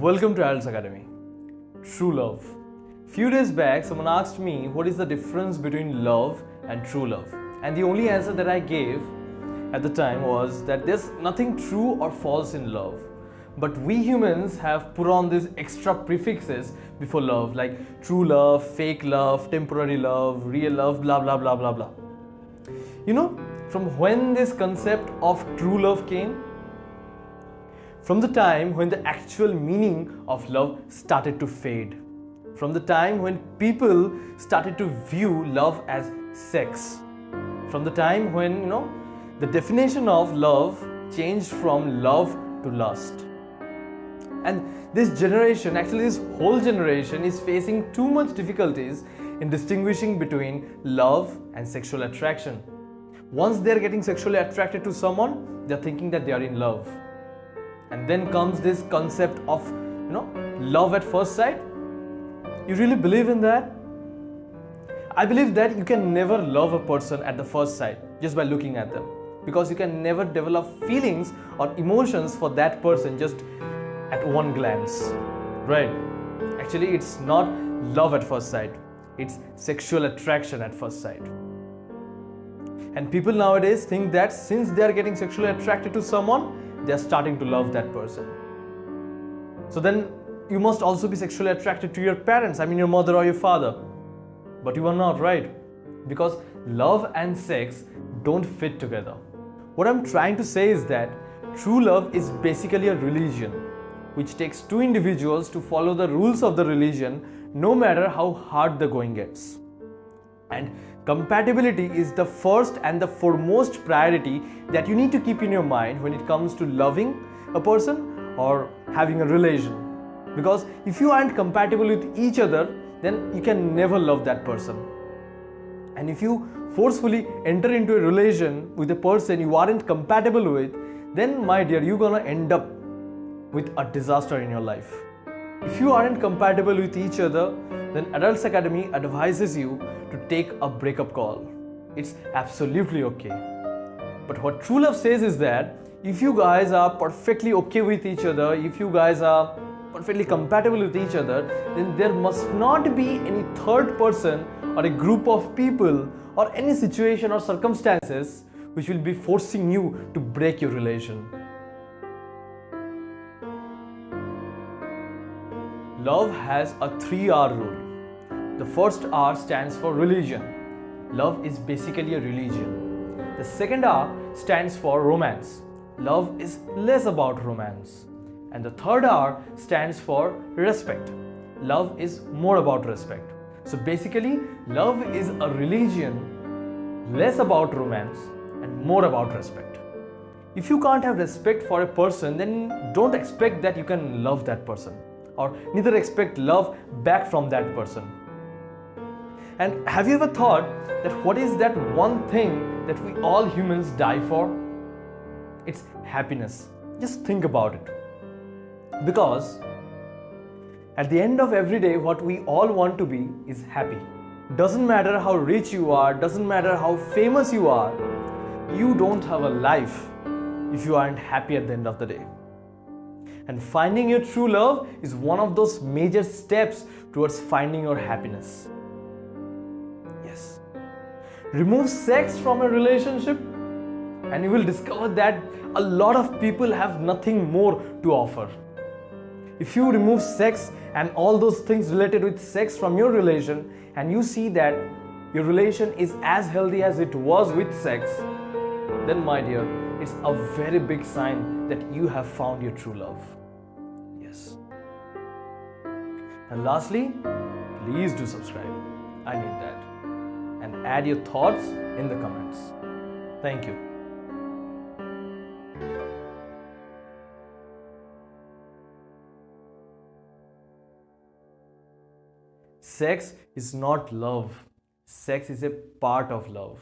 Welcome to IELTS Academy. True love. Few days back, someone asked me what is the difference between love and true love. And the only answer that I gave at the time was that there's nothing true or false in love. But we humans have put on these extra prefixes before love, like true love, fake love, temporary love, real love, blah blah blah blah blah. You know, from when this concept of true love came? From the time when the actual meaning of love started to fade. From the time when people started to view love as sex. From the time when, the definition of love changed from love to lust. And this generation, actually this whole generation, is facing too much difficulties in distinguishing between love and sexual attraction. Once they're getting sexually attracted to someone, they're thinking that they are in love. And then comes this concept of, love at first sight. You really believe in that? I believe that you can never love a person at the first sight just by looking at them, because you can never develop feelings or emotions for that person just at one glance, right? Actually, it's not love at first sight. It's sexual attraction at first sight. And people nowadays think that since they are getting sexually attracted to someone, they are starting to love that person. So then you must also be sexually attracted to your parents, your mother or your father. But you are not, right? Because love and sex don't fit together. What I'm trying to say is that true love is basically a religion which takes two individuals to follow the rules of the religion no matter how hard the going gets. And compatibility is the first and the foremost priority that you need to keep in your mind when it comes to loving a person or having a relation. Because if you aren't compatible with each other, then you can never love that person. And if you forcefully enter into a relation with a person you aren't compatible with, then my dear, you're gonna end up with a disaster in your life. If you aren't compatible with each other, then IELTS Academy advises you to take a breakup call. It's absolutely okay. But what true love says is that if you guys are perfectly okay with each other, if you guys are perfectly compatible with each other, then there must not be any third person or a group of people or any situation or circumstances which will be forcing you to break your relation. Love has a 3R rule. The first R stands for religion. Love is basically a religion. The second R stands for romance. Love is less about romance. And the third R stands for respect. Love is more about respect. So basically, love is a religion, less about romance and more about respect. If you can't have respect for a person, then don't expect that you can love that person, or neither expect love back from that person. And have you ever thought that what is that one thing that we all humans die for? It's happiness. Just think about it. Because at the end of every day, what we all want to be is happy. Doesn't matter how rich you are, doesn't matter how famous you are, you don't have a life if you aren't happy at the end of the day. And finding your true love is one of those major steps towards finding your happiness. Yes. Remove sex from a relationship and you will discover that a lot of people have nothing more to offer. If you remove sex and all those things related with sex from your relation and you see that your relation is as healthy as it was with sex, then my dear, it's a very big sign that you have found your true love. Yes. And lastly, please do subscribe. I need that. And add your thoughts in the comments. Thank you. Sex is not love. Sex is a part of love.